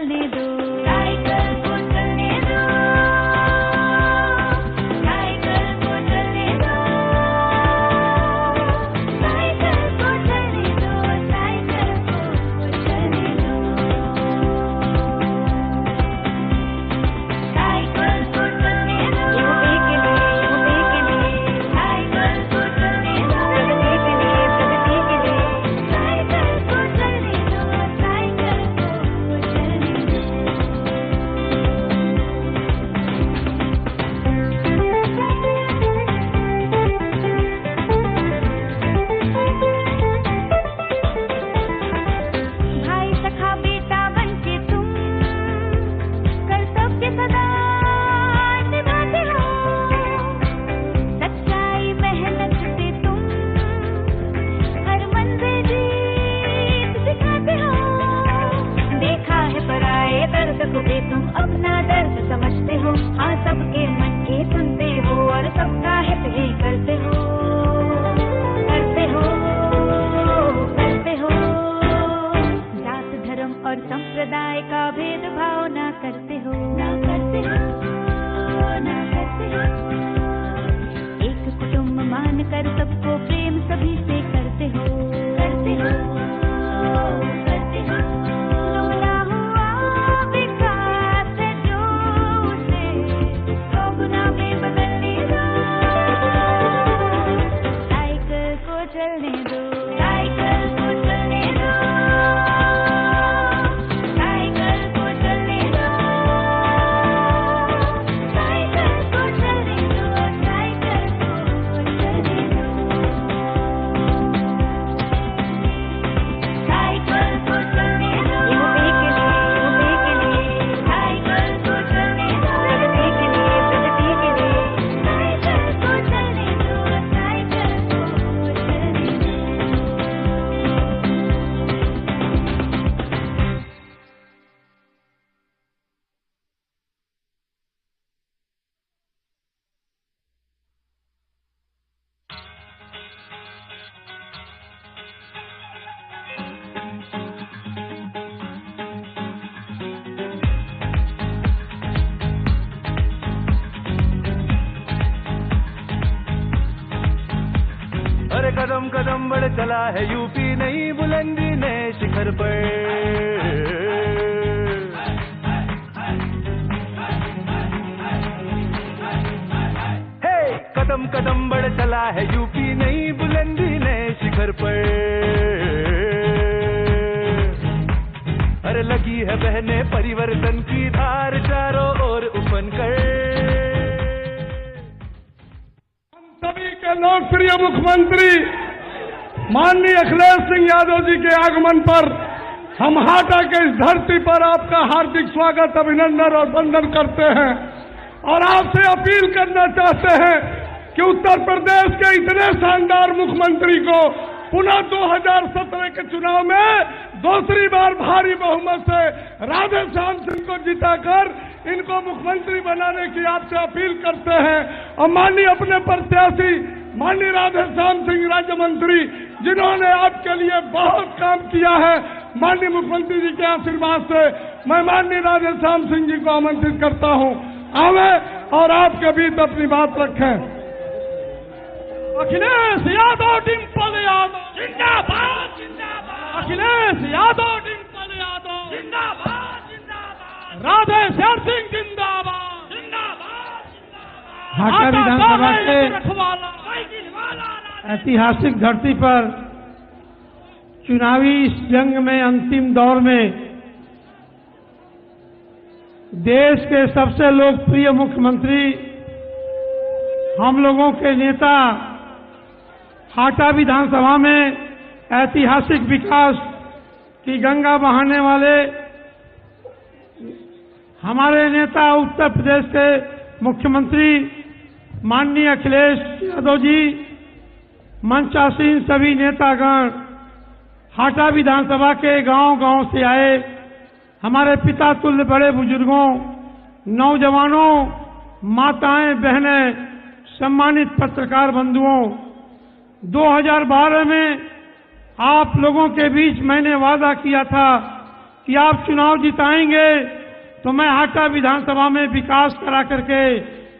चलने दो, साइकिल को चलने दो, साइकिल को चलने दो, साइकिल को चलने दो, साइकिल को चलने दो, साइकिल को चलने दो, साइकिल को चलने दो, भाई सखा बेटा बनके तुम कर्तव्य सदा निभाते हो, सच्चाई मेहनत से तुम हर मंजिल जीत दिखाते हो, देखा है पराये दर्द को भी तुम अपना दर्द समझते हो, हाँ सबके मन की सुनते हो और सबका हित ही करते हो, करते हो, करते हो, जात धर्म और संप्रदाय का भेदभाव ना करते हो, ना करते हो, ना करते हो, एक कुटुंब मान कर सबको प्रेम सभी से करते हो, करते हो, करते हो, लुमला हुआ विकास है जो उसे सौ गुना में बदलने दो, साइकिल को चलने दो, साइकिल को चलने दो, साइकिल को चलने दो, साइकिल को चलने दो, साइकिल को चलने दो, साइकिल को चलने दो, साइकिल को चलने दो, साइकिल को चलने दो, साइकिल को चलने दो। अरे कदम कदम बढ़ चला है यूपी नई बुलंदी नए शिखर पर, हे कदम कदम बढ़ चला है यूपी नई बुलंदी नए शिखर पर, अरे लगी है बहने परिवर्तन की धार चारों ओर उफन कर, सभी के लोकप्रिय मुख्यमंत्री माननीय अखिलेश सिंह यादव जी के आगमन पर हम हाटा के इस धरती पर आपका हार्दिक स्वागत, अभिनंदन और वंदन करते हैं और आपसे अपील करना चाहते हैं कि उत्तर प्रदेश के इतने शानदार मुख्यमंत्री को पुनः 2017 के चुनाव में दूसरी बार भारी बहुमत से राधे श्याम सिंह को जिताकर इनको मुख्यमंत्री बनाने की आपसे अपील करते हैं और माननीय अपने प्रत्याशी माननीय राधे श्याम सिंह राज्य मंत्री जिन्होंने आपके लिए बहुत काम किया है, माननीय मुख्यमंत्री जी के आशीर्वाद से मैं माननीय राधे श्याम सिंह जी को आमंत्रित करता हूं, आवे और आपके बीच अपनी बात रखें। अखिलेश यादव डिंपल यादव जिंदाबाद, जिंदाबाद, अखिलेश यादव डिंपल यादव जिंदाबाद, जिंदाबाद, राधे श्याम सिंह जिंदाबाद, जिंदाबाद, हाटा विधानसभा के ऐतिहासिक धरती पर चुनावी इस जंग में अंतिम दौर में देश के सबसे लोकप्रिय मुख्यमंत्री, हम लोगों के नेता हाटा विधानसभा में ऐतिहासिक विकास की गंगा बहाने वाले हमारे नेता उत्तर प्रदेश के मुख्यमंत्री माननीय अखिलेश यादव जी, मंचासीन सभी नेतागण हाटा विधानसभा के गांव-गांव से आए, हमारे पिता तुल्य बड़े बुजुर्गों, नौजवानों, माताएं, बहनें, सम्मानित पत्रकार बंधुओं, 2012 में आप लोगों के बीच मैंने वादा किया था कि आप चुनाव जिताएंगे तो मैं हाटा विधानसभा में विकास करा करके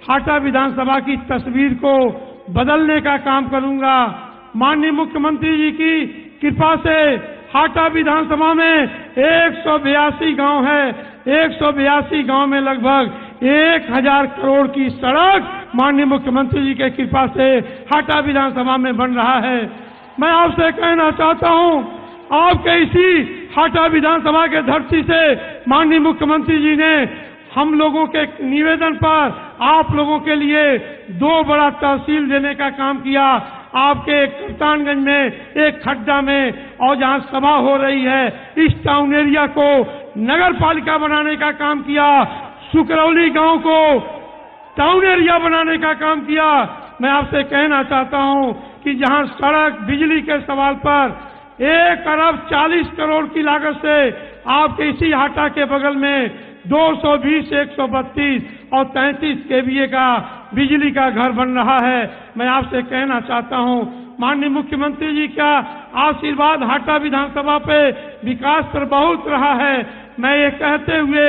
हाटा विधानसभा की तस्वीर को बदलने का काम करूंगा। माननीय मुख्यमंत्री जी की कृपा से हाटा विधानसभा में 182 गांव है। 182 गांव में लगभग 1000 करोड़ की सड़क माननीय मुख्यमंत्री जी के कृपा से हाटा विधानसभा में बन रहा है। मैं आपसे कहना चाहता हूं, आपके इसी हाटा विधानसभा के धरती से माननीय मुख्यमंत्री जी ने हम लोगों के निवेदन पर आप लोगों के लिए 2 बड़ा तहसील देने का काम किया। आपके कप्तानगंज में एक खड्डा में और जहां सभा हो रही है इस टाउन एरिया को नगर पालिका बनाने का काम किया। सुकरौली गांव को टाउन एरिया बनाने का काम किया। मैं आपसे कहना चाहता हूं कि जहां सड़क बिजली के सवाल पर 1 अरब 40 करोड़ की लागत से आपके इसी हाटा के बगल में 220, 132 और 33 केवीए का बिजली का घर बन रहा है। मैं आपसे कहना चाहता हूं, माननीय मुख्यमंत्री जी का आशीर्वाद हाटा विधानसभा पे विकास पर बहुत रहा है। मैं ये कहते हुए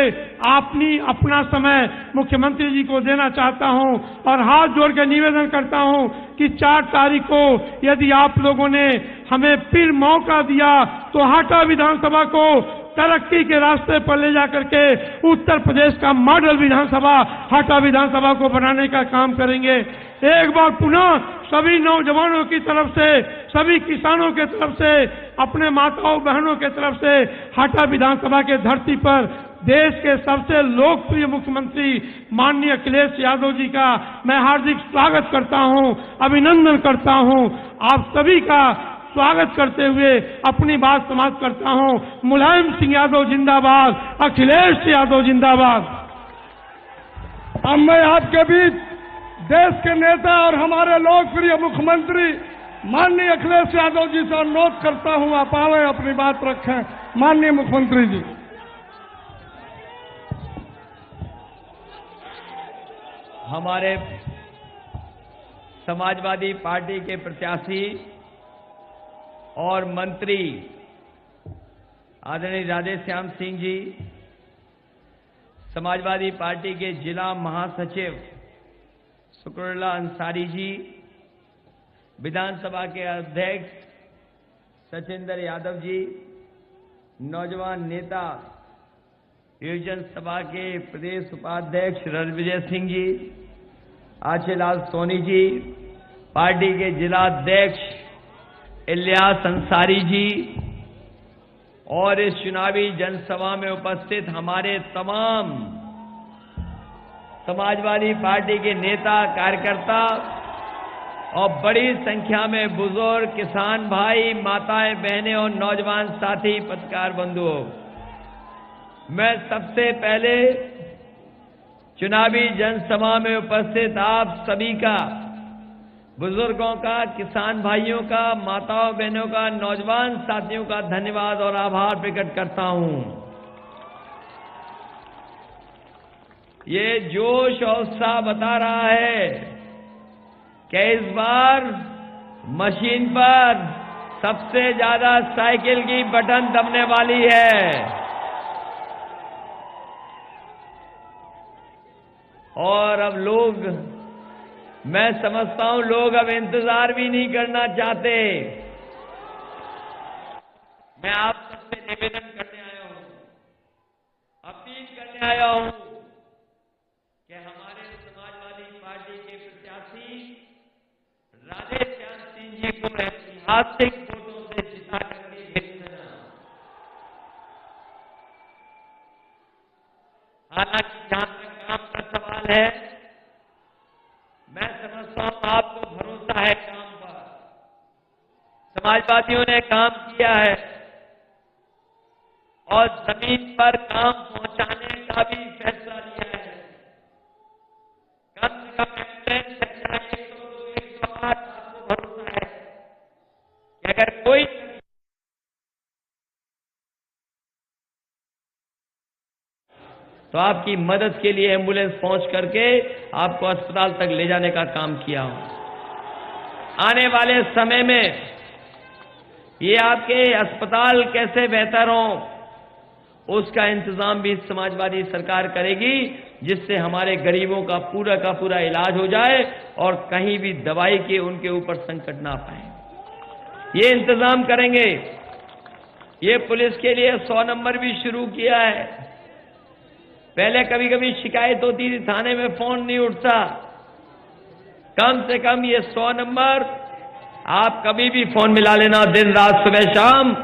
अपना समय मुख्यमंत्री जी को देना चाहता हूं और हाथ जोड़ के निवेदन करता हूं कि 4 तारीख को यदि आप लोगों ने हमें फिर मौका दिया तो हाटा विधानसभा को तरक्की के रास्ते पर ले जाकर के उत्तर प्रदेश का मॉडल विधानसभा हाटा विधानसभा को बनाने का काम करेंगे। एक बार पुनः सभी नौजवानों की तरफ से, सभी किसानों के तरफ से, अपने माताओं बहनों के तरफ से हाटा विधानसभा के धरती पर देश के सबसे लोकप्रिय मुख्यमंत्री माननीय अखिलेश यादव जी का मैं हार्दिक स्वागत करता हूं, अभिनंदन करता हूं। आप सभी का स्वागत करते हुए अपनी बात समाप्त करता हूं। मुलायम सिंह यादव जिंदाबाद, अखिलेश यादव जिंदाबाद। अब मैं आपके बीच देश के नेता और हमारे लोकप्रिय मुख्यमंत्री माननीय अखिलेश यादव जी से अनुरोध करता हूं, आप आए अपनी बात रखें। माननीय मुख्यमंत्री जी। हमारे समाजवादी पार्टी के प्रत्याशी और मंत्री आदरणीय राधेश्याम सिंह जी, समाजवादी पार्टी के जिला महासचिव शुक्रुल्लाह अंसारी जी, विधानसभा के अध्यक्ष सचिंदर यादव जी, नौजवान नेता युवजन सभा के प्रदेश उपाध्यक्ष रणविजय सिंह जी, आशीलाल सोनी जी, पार्टी के जिला अध्यक्ष इलियास अंसारी जी और इस चुनावी जनसभा में उपस्थित हमारे तमाम समाजवादी पार्टी के नेता कार्यकर्ता और बड़ी संख्या में बुजुर्ग, किसान भाई, माताएं, बहनें और नौजवान साथी पत्रकार बंधुओं, मैं सबसे पहले चुनावी जनसभा में उपस्थित आप सभी का, बुजुर्गों का, किसान भाइयों का, माताओं बहनों का, नौजवान साथियों का धन्यवाद और आभार प्रकट करता हूं। ये जोश और उत्साह बता रहा है कि इस बार मशीन पर सबसे ज्यादा साइकिल की बटन दबने वाली है और अब लोग, मैं समझता हूं लोग अब इंतजार भी नहीं करना चाहते। मैं आप सबसे निवेदन करने आया हूं, अपील करने आया हूं कि हमारे समाजवादी पार्टी के प्रत्याशी राधेश्याम सिंह जी को ऐतिहासिक वोटों से जिता करके भेजना। हालांकि जहां तक काम का सवाल है, मैं समझता हूं आपको भरोसा है काम पर, समाजवादियों ने काम किया है और जमीन पर काम पहुंचाने का भी फैसला लिया है। कम से कम एम्बुलेंस सेक्टर 102, 108 आपको भरोसा है कि अगर कोई तो आपकी मदद के लिए एम्बुलेंस पहुंच करके आपको अस्पताल तक ले जाने का काम किया हो। आने वाले समय में ये आपके अस्पताल कैसे बेहतर हों उसका इंतजाम भी समाजवादी सरकार करेगी, जिससे हमारे गरीबों का पूरा इलाज हो जाए और कहीं भी दवाई के उनके ऊपर संकट ना पाए। ये इंतजाम करेंगे। ये पुलिस के लिए 100 नंबर भी शुरू किया है। पहले कभी कभी शिकायत होती थी, थाने में फोन नहीं उठता, कम से कम ये 100 नंबर आप कभी भी फोन मिला लेना, दिन रात सुबह शाम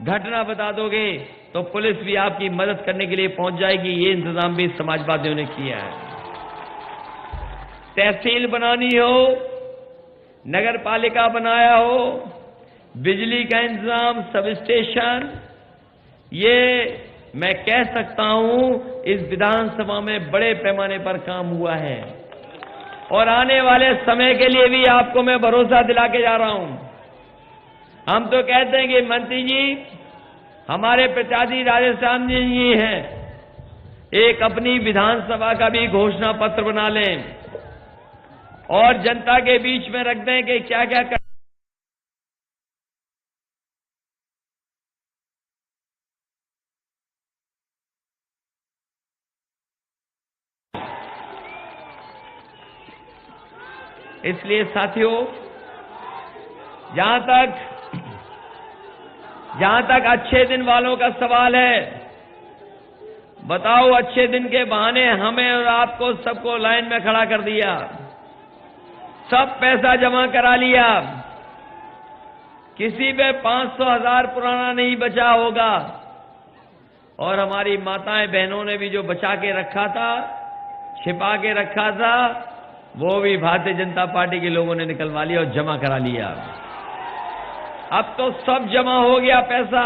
घटना बता दोगे तो पुलिस भी आपकी मदद करने के लिए पहुंच जाएगी। ये इंतजाम भी समाजवादियों ने किया है। तहसील बनानी हो, नगर पालिका बनाया हो, बिजली का इंतजाम, सब स्टेशन, ये मैं कह सकता हूं इस विधानसभा में बड़े पैमाने पर काम हुआ है और आने वाले समय के लिए भी आपको मैं भरोसा दिला के जा रहा हूं। हम तो कहते हैं कि मंत्री जी, हमारे प्रत्याशी राधेश्याम जी हैं, एक अपनी विधानसभा का भी घोषणा पत्र बना लें और जनता के बीच में रख दें कि क्या क्या कर... इसलिए साथियों, जहां तक अच्छे दिन वालों का सवाल है, बताओ, अच्छे दिन के बहाने हमें और आपको सबको लाइन में खड़ा कर दिया, सब पैसा जमा करा लिया, किसी पे 500,000 पुराना नहीं बचा होगा और हमारी माताएं बहनों ने भी जो बचा के रखा था, छिपा के रखा था, वो भी भारतीय जनता पार्टी के लोगों ने निकलवा लिया और जमा करा लिया। अब तो सब जमा हो गया पैसा,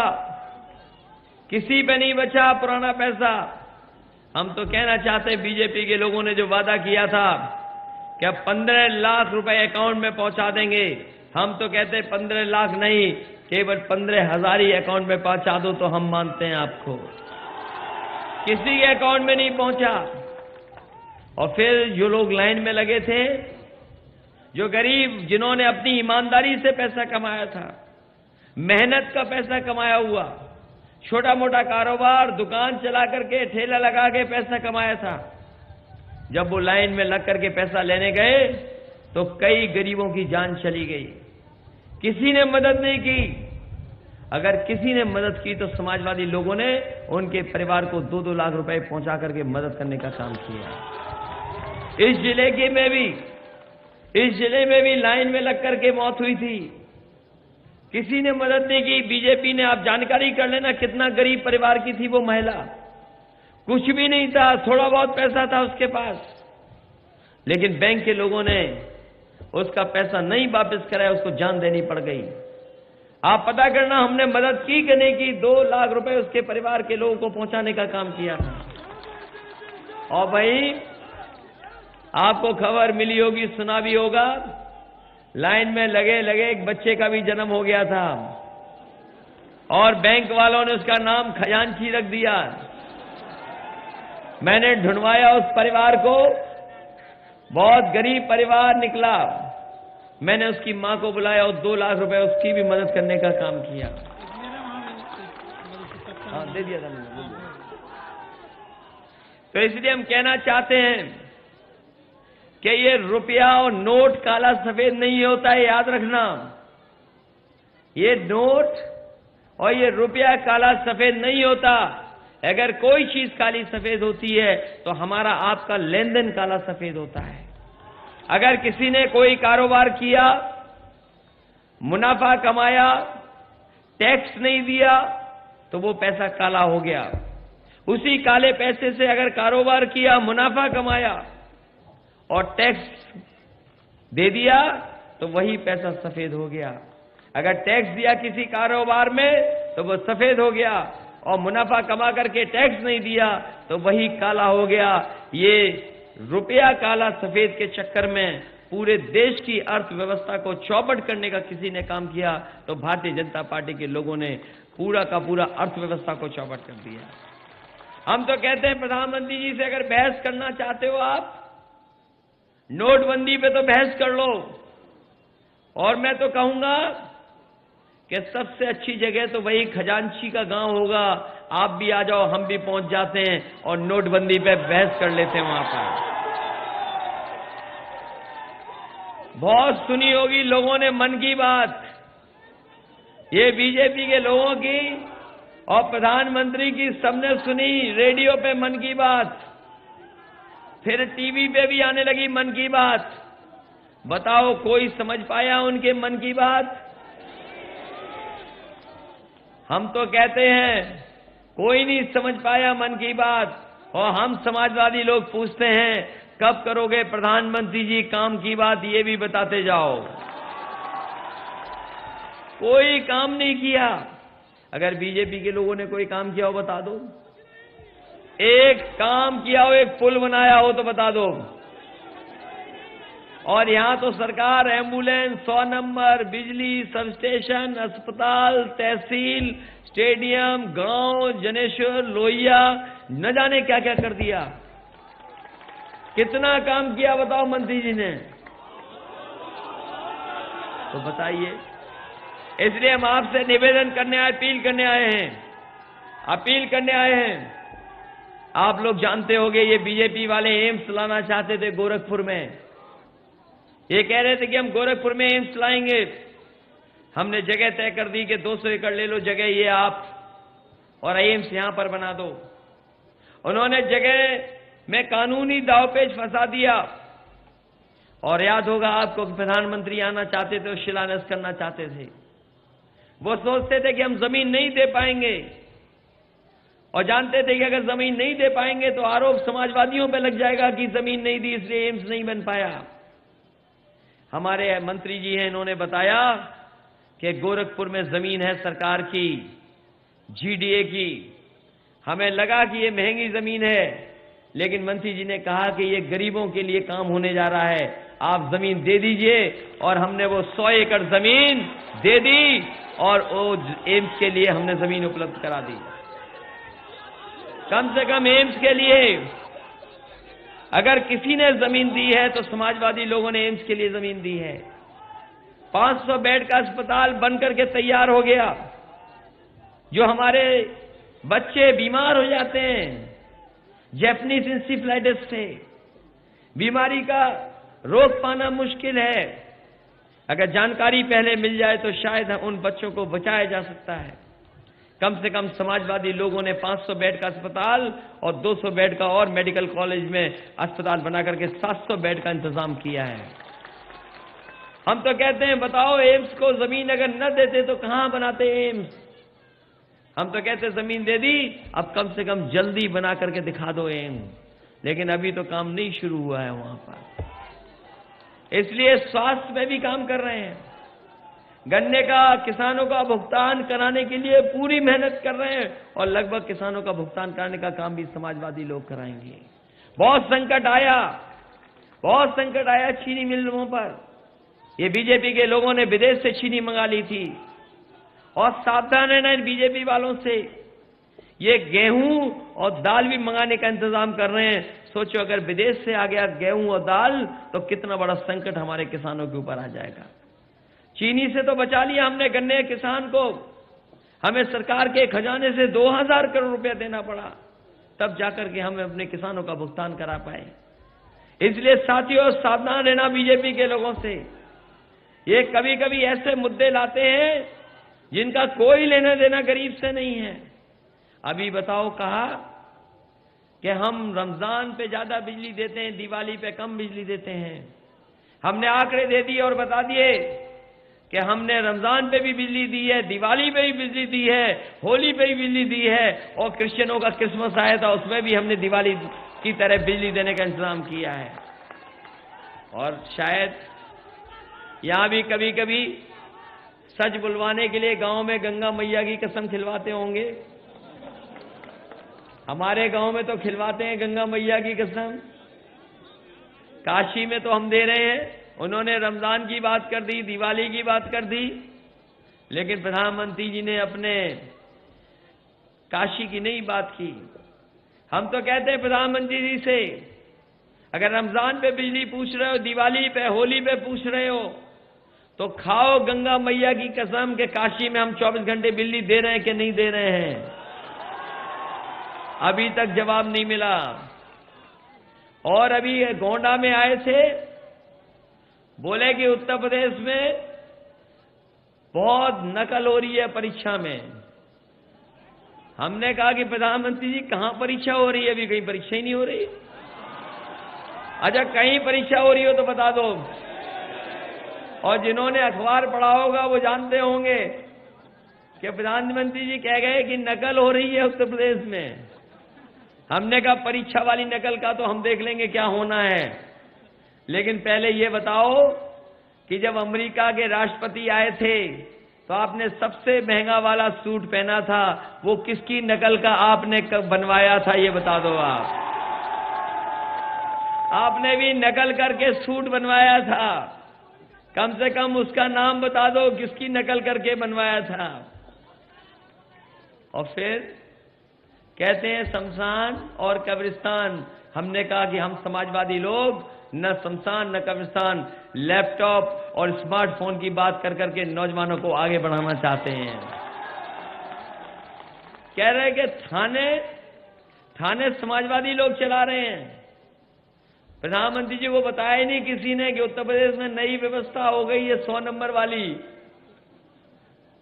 किसी पे नहीं बचा पुराना पैसा। हम तो कहना चाहते हैं, बीजेपी के लोगों ने जो वादा किया था कि अब 15 लाख रुपए अकाउंट में पहुंचा देंगे, हम तो कहते हैं 15 लाख नहीं, केवल 15,000 ही अकाउंट में पहुंचा दो तो हम मानते हैं आपको। किसी के अकाउंट में नहीं पहुंचा। और फिर जो लोग लाइन में लगे थे, जो गरीब, जिन्होंने अपनी ईमानदारी से पैसा कमाया था, मेहनत का पैसा कमाया हुआ, छोटा मोटा कारोबार, दुकान चला करके, ठेला लगा के पैसा कमाया था, जब वो लाइन में लग करके पैसा लेने गए तो कई गरीबों की जान चली गई। किसी ने मदद नहीं की। अगर किसी ने मदद की तो समाजवादी लोगों ने उनके परिवार को 2-2 लाख रुपए पहुंचा करके मदद करने का काम किया। इस जिले में भी लाइन में लग करके मौत हुई थी, किसी ने मदद नहीं की। बीजेपी ने, आप जानकारी कर लेना कितना गरीब परिवार की थी वो महिला, कुछ भी नहीं था, थोड़ा बहुत पैसा था उसके पास, लेकिन बैंक के लोगों ने उसका पैसा नहीं वापस कराया, उसको जान देनी पड़ गई। आप पता करना हमने मदद की कि नहीं की। 2 लाख रुपए उसके परिवार के लोगों को पहुंचाने का काम किया था। और भाई, आपको खबर मिली होगी, सुना भी होगा, लाइन में लगे एक बच्चे का भी जन्म हो गया था और बैंक वालों ने उसका नाम खजांची रख दिया। मैंने ढूंढवाया उस परिवार को, बहुत गरीब परिवार निकला। मैंने उसकी मां को बुलाया और 2 लाख रुपए उसकी भी मदद करने का काम किया। हाँ, दे दिया था मैंने। तो इसलिए हम कहना चाहते हैं कि ये रुपया और नोट काला सफेद नहीं होता है, याद रखना। ये नोट और ये रुपया काला सफेद नहीं होता। अगर कोई चीज काली सफेद होती है तो हमारा आपका लेन देन काला सफेद होता है। अगर किसी ने कोई कारोबार किया, मुनाफा कमाया, टैक्स नहीं दिया, तो वो पैसा काला हो गया। उसी काले पैसे से अगर कारोबार किया, मुनाफा कमाया और टैक्स दे दिया, तो वही पैसा सफेद हो गया। अगर टैक्स दिया किसी कारोबार में तो वो सफेद हो गया, और मुनाफा कमा करके टैक्स नहीं दिया तो वही काला हो गया। ये रुपया काला सफेद के चक्कर में पूरे देश की अर्थव्यवस्था को चौपट करने का किसी ने काम किया तो भारतीय जनता पार्टी के लोगों ने पूरा का पूरा अर्थव्यवस्था को चौपट कर दिया। हम तो कहते हैं, प्रधानमंत्री जी से अगर बहस करना चाहते हो आप, नोटबंदी पे तो बहस कर लो। और मैं तो कहूंगा कि सबसे अच्छी जगह तो वही खजांची का गांव होगा आप भी आ जाओ, हम भी पहुंच जाते हैं और नोटबंदी पे बहस कर लेते हैं वहां पर। बहुत सुनी होगी लोगों ने मन की बात, ये बीजेपी के लोगों की और प्रधानमंत्री की सबने सुनी रेडियो पे मन की बात, फिर टीवी पे भी आने लगी मन की बात। बताओ कोई समझ पाया उनके मन की बात? हम तो कहते हैं कोई नहीं समझ पाया मन की बात, और हम समाजवादी लोग पूछते हैं कब करोगे प्रधानमंत्री जी काम की बात, ये भी बताते जाओ। कोई काम नहीं किया। अगर बीजेपी के लोगों ने कोई काम किया हो बता दो, एक काम किया हो, एक पुल बनाया हो तो बता दो। और यहां तो सरकार एम्बुलेंस, 100 नंबर, बिजली, सबस्टेशन, अस्पताल, तहसील, स्टेडियम, गांव, जनेश्वर, लोहिया, न जाने क्या क्या कर दिया। कितना काम किया बताओ मंत्री जी ने, तो बताइए। इसलिए हम आपसे निवेदन करने आए, अपील करने आए हैं। आप लोग जानते होंगे ये बीजेपी वाले एम्स लाना चाहते थे गोरखपुर में। ये कह रहे थे कि हम गोरखपुर में एम्स लाएंगे। हमने जगह तय कर दी कि 200 एकड़ ले लो जगह ये आप, और एम्स यहां पर बना दो। उन्होंने जगह में कानूनी दावपेच फंसा दिया। और याद होगा आपको कि प्रधानमंत्री आना चाहते थे और शिलान्यास करना चाहते थे। वो सोचते थे कि हम जमीन नहीं दे पाएंगे, और जानते थे कि अगर जमीन नहीं दे पाएंगे तो आरोप समाजवादियों पे लग जाएगा कि जमीन नहीं दी इसलिए एम्स नहीं बन पाया। हमारे मंत्री जी हैं, इन्होंने बताया कि गोरखपुर में जमीन है सरकार की, जीडीए की। हमें लगा कि ये महंगी जमीन है, लेकिन मंत्री जी ने कहा कि ये गरीबों के लिए काम होने जा रहा है, आप जमीन दे दीजिए। और हमने वो 100 एकड़ जमीन दे दी, और वो एम्स के लिए हमने जमीन उपलब्ध करा दी। कम से कम एम्स के लिए अगर किसी ने जमीन दी है तो समाजवादी लोगों ने एम्स के लिए जमीन दी है। 500 बेड का अस्पताल बनकर के तैयार हो गया। जो हमारे बच्चे बीमार हो जाते हैं जैपनीज इंसेफेलाइटिस से, बीमारी का रोक पाना मुश्किल है, अगर जानकारी पहले मिल जाए तो शायद उन बच्चों को बचाया जा सकता है। कम से कम समाजवादी लोगों ने 500 बेड का अस्पताल और 200 बेड का और मेडिकल कॉलेज में अस्पताल बना करके 700 बेड का इंतजाम किया है। हम तो कहते हैं बताओ एम्स को जमीन अगर न देते तो कहां बनाते एम्स। हम तो कहते जमीन दे दी, अब कम से कम जल्दी बना करके दिखा दो एम्स। लेकिन अभी तो काम नहीं शुरू हुआ है वहां पर, इसलिए स्वास्थ्य में भी काम कर रहे हैं। गन्ने का किसानों का भुगतान कराने के लिए पूरी मेहनत कर रहे हैं, और लगभग किसानों का भुगतान कराने का काम भी समाजवादी लोग कराएंगे। बहुत संकट आया चीनी मिलों पर। ये बीजेपी के लोगों ने विदेश से चीनी मंगा ली थी, और सावधान रहना इन बीजेपी वालों से, ये गेहूं और दाल भी मंगाने का इंतजाम कर रहे हैं। सोचो अगर विदेश से आ गया गेहूं और दाल तो कितना बड़ा संकट हमारे किसानों के ऊपर आ जाएगा। चीनी से तो बचा लिया हमने गन्ने किसान को, हमें सरकार के खजाने से 2000 करोड़ रुपया देना पड़ा, तब जाकर के हम अपने किसानों का भुगतान करा पाए। इसलिए साथियों सावधान रहना बीजेपी के लोगों से। ये कभी कभी ऐसे मुद्दे लाते हैं जिनका कोई लेना देना गरीब से नहीं है। अभी बताओ कहा कि हम रमजान पे ज्यादा बिजली देते हैं, दिवाली पे कम बिजली देते हैं। हमने आंकड़े दे दिए और बता दिए कि हमने रमजान पे भी बिजली दी है, दिवाली पे भी बिजली दी है, होली पे भी बिजली दी है, और क्रिश्चियनों का क्रिसमस आया था उसमें भी हमने दिवाली की तरह बिजली देने का इंतजाम किया है। और शायद यहां भी कभी कभी सच बुलवाने के लिए गांव में गंगा मैया की कसम खिलवाते होंगे। हमारे गांव में तो खिलवाते हैं गंगा मैया की कसम। काशी में तो हम दे रहे हैं, उन्होंने रमजान की बात कर दी, दिवाली की बात कर दी, लेकिन प्रधानमंत्री जी ने अपने काशी की नहीं बात की। हम तो कहते हैं प्रधानमंत्री जी से, अगर रमजान पे बिजली पूछ रहे हो, दिवाली पे, होली पे पूछ रहे हो, तो खाओ गंगा मैया की कसम के काशी में हम 24 घंटे बिजली दे रहे हैं कि नहीं दे रहे हैं। अभी तक जवाब नहीं मिला। और अभी गोंडा में आए थे, बोले कि उत्तर प्रदेश में बहुत नकल हो रही है परीक्षा में। हमने कहा कि प्रधानमंत्री जी कहां परीक्षा हो रही है? अभी कहीं परीक्षा ही नहीं हो रही। अच्छा, कहीं परीक्षा हो रही हो तो बता दो। और जिन्होंने अखबार पढ़ा होगा वो जानते होंगे कि प्रधानमंत्री जी कह गए कि नकल हो रही है उत्तर प्रदेश में। हमने कहा परीक्षा वाली नकल का तो हम देख लेंगे क्या होना है, लेकिन पहले ये बताओ कि जब अमेरिका के राष्ट्रपति आए थे तो आपने सबसे महंगा वाला सूट पहना था, वो किसकी नकल का आपने बनवाया था? ये बता दो आप। आपने भी नकल करके सूट बनवाया था, कम से कम उसका नाम बता दो, किसकी नकल करके बनवाया था? और फिर कहते हैं शमशान और कब्रिस्तान। हमने कहा कि हम समाजवादी लोग न शमशान न कब्रिस्तान, लैपटॉप और स्मार्टफोन की बात कर करके नौजवानों को आगे बढ़ाना चाहते हैं। कह रहे हैं कि थाने समाजवादी लोग चला रहे हैं। प्रधानमंत्री जी को बताया ही नहीं किसी ने कि उत्तर प्रदेश में नई व्यवस्था हो गई है 100 नंबर वाली।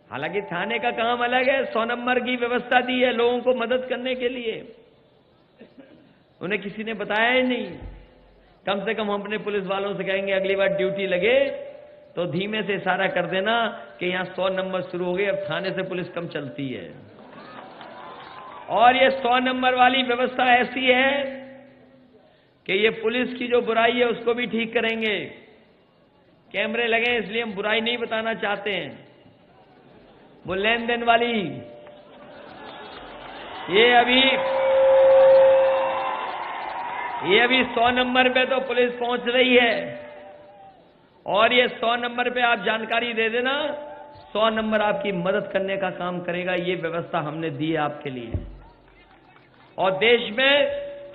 हालांकि थाने का काम अलग है, 100 नंबर की व्यवस्था दी है लोगों को मदद करने के लिए। उन्हें किसी ने बताया ही नहीं। कम से कम हम अपने पुलिस वालों से कहेंगे अगली बार ड्यूटी लगे तो धीमे से इशारा कर देना कि यहां 100 नंबर शुरू हो गए, अब थाने से पुलिस कम चलती है। और ये 100 नंबर वाली व्यवस्था ऐसी है कि ये पुलिस की जो बुराई है उसको भी ठीक करेंगे। कैमरे लगे इसलिए हम बुराई नहीं बताना चाहते हैं। वो लेन देन वाली ये अभी 100 नंबर पे तो पुलिस पहुंच रही है, और ये 100 नंबर पे आप जानकारी दे देना, 100 नंबर आपकी मदद करने का काम करेगा। ये व्यवस्था हमने दी है आपके लिए। और देश में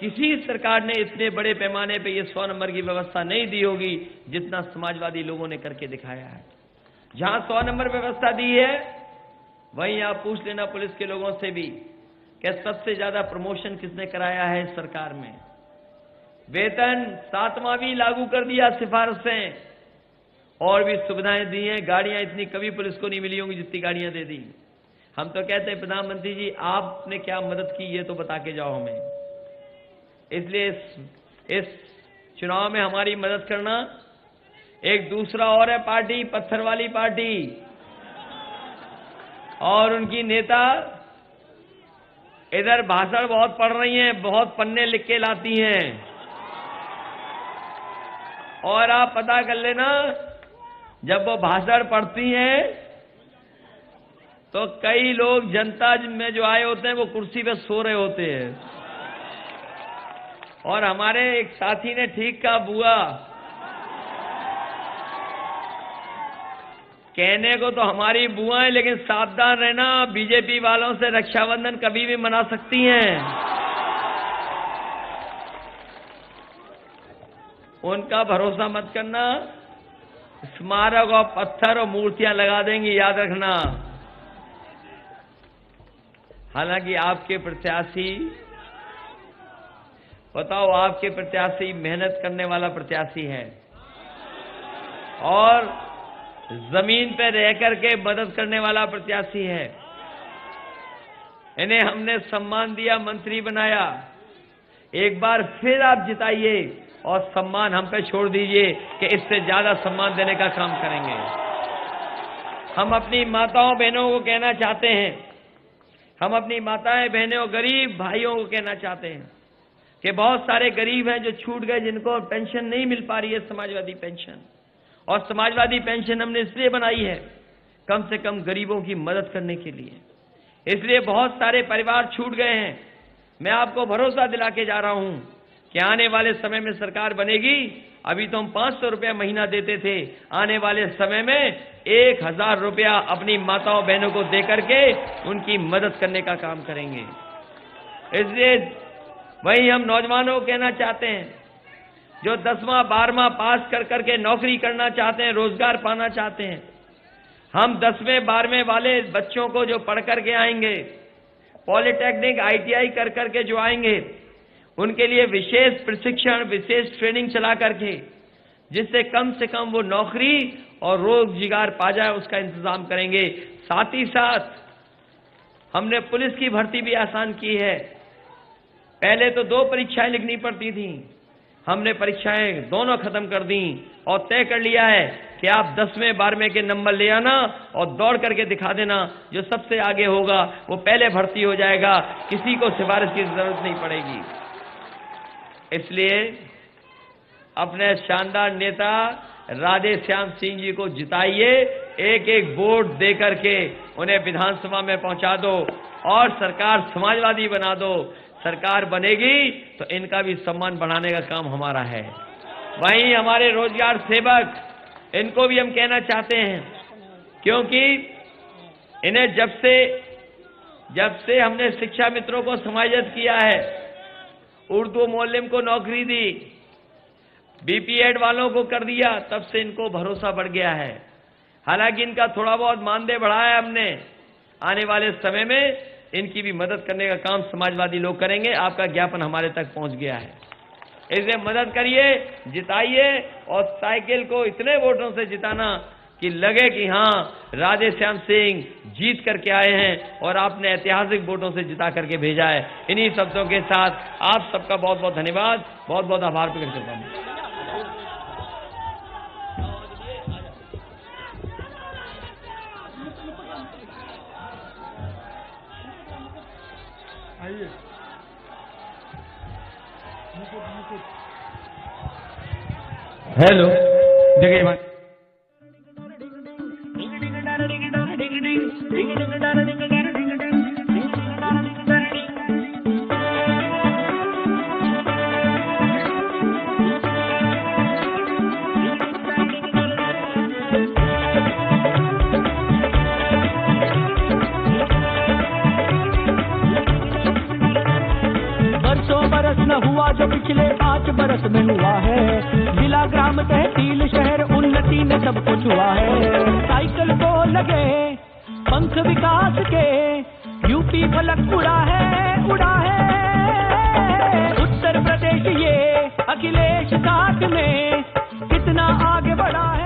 किसी सरकार ने इतने बड़े पैमाने पे ये 100 नंबर की व्यवस्था नहीं दी होगी जितना समाजवादी लोगों ने करके दिखाया है। जहां 100 नंबर व्यवस्था दी है वहीं आप पूछ लेना पुलिस के लोगों से भी कि सबसे ज्यादा प्रमोशन किसने कराया है इस सरकार में। वेतन 7वां भी लागू कर दिया सिफारिशें, और भी सुविधाएं दी हैं। गाड़ियां इतनी कभी पुलिस को नहीं मिली होंगी जितनी गाड़ियां दे दी। हम तो कहते हैं प्रधानमंत्री जी आपने क्या मदद की ये तो बता के जाओ हमें। इसलिए इस चुनाव में हमारी मदद करना। एक दूसरा और है पार्टी, पत्थर वाली पार्टी, और उनकी नेता इधर भाषण बहुत पढ़ रही हैं, बहुत पन्ने लिख के लाती हैं। और आप पता कर लेना जब वो भाषण पढ़ती हैं तो कई लोग जनता में जो आए होते हैं वो कुर्सी पे सो रहे होते हैं। और हमारे एक साथी ने ठीक कहा, बुआ कहने को तो हमारी बुआ है लेकिन सावधान रहना, बीजेपी वालों से रक्षाबंधन कभी भी मना सकती हैं। उनका भरोसा मत करना, स्मारक और पत्थर और मूर्तियां लगा देंगी, याद रखना। हालांकि आपके प्रत्याशी, बताओ आपके प्रत्याशी मेहनत करने वाला प्रत्याशी है और जमीन पे रह करके मदद करने वाला प्रत्याशी है। इन्हें हमने सम्मान दिया, मंत्री बनाया। एक बार फिर आप जिताइए और सम्मान हम पे छोड़ दीजिए कि इससे ज्यादा सम्मान देने का काम करेंगे। हम अपनी माताओं बहनों को कहना चाहते हैं, हम अपनी माताएं बहनों गरीब भाइयों को कहना चाहते हैं कि बहुत सारे गरीब हैं जो छूट गए, जिनको पेंशन नहीं मिल पा रही है, समाजवादी पेंशन। और समाजवादी पेंशन हमने इसलिए बनाई है कम से कम गरीबों की मदद करने के लिए। इसलिए बहुत सारे परिवार छूट गए हैं। मैं आपको भरोसा दिला के जा रहा हूं कि आने वाले समय में सरकार बनेगी। अभी तो हम 500 रुपया महीना देते थे, आने वाले समय में 1000 रुपया अपनी माताओं बहनों को देकर के उनकी मदद करने का काम करेंगे। इसलिए वही हम नौजवानों को कहना चाहते हैं जो 10वां 12वां पास कर करके नौकरी करना चाहते हैं, रोजगार पाना चाहते हैं। हम 10वें 12वें वाले बच्चों को जो पढ़ करके आएंगे पॉलिटेक्निक, ITI कर करके जो आएंगे उनके लिए विशेष प्रशिक्षण, विशेष ट्रेनिंग चला करके, जिससे कम से कम वो नौकरी और रोजगार पा जाए, उसका इंतजाम करेंगे। साथ ही साथ हमने पुलिस की भर्ती भी आसान की है। पहले तो 2 परीक्षाएं लिखनी पड़ती थी, हमने परीक्षाएं दोनों खत्म कर दी और तय कर लिया है कि आप 10वें 12वें के नंबर ले आना और दौड़ करके दिखा देना, जो सबसे आगे होगा वो पहले भर्ती हो जाएगा, किसी को सिफारिश की जरूरत नहीं पड़ेगी। इसलिए अपने शानदार नेता राधे श्याम सिंह जी को जिताइए, एक एक वोट दे करके उन्हें विधानसभा में पहुंचा दो और सरकार समाजवादी बना दो। सरकार बनेगी तो इनका भी सम्मान बढ़ाने का काम हमारा है। वहीं हमारे रोजगार सेवक, इनको भी हम कहना चाहते हैं, क्योंकि इन्हें जब से हमने शिक्षा मित्रों को समायोजित किया है, उर्दू मौलिम को नौकरी दी, BPEd वालों को कर दिया, तब से इनको भरोसा बढ़ गया है। हालांकि इनका थोड़ा बहुत मानदेय बढ़ाया हमने, आने वाले समय में इनकी भी मदद करने का काम समाजवादी लोग करेंगे। आपका ज्ञापन हमारे तक पहुंच गया है, इसे मदद करिए, जिताइए और साइकिल को इतने वोटों से जिताना कि लगे कि हाँ राधे श्याम सिंह जीत करके आए हैं और आपने ऐतिहासिक वोटों से जिता करके भेजा है। इन्हीं शब्दों के साथ आप सबका बहुत बहुत धन्यवाद, बहुत बहुत आभार प्रकट करता हूं। हेलो, देखिए बरस न हुआ जो पिछले 5 बरस में हुआ है। जिला ग्राम तहसील शहर उन्नति ने सब कुछ हुआ है। साइकिल को लगे पंख विकास के, यूपी फलक उड़ा है, उड़ा है। उत्तर प्रदेश ये अखिलेश साथ में कितना आगे बढ़ा है।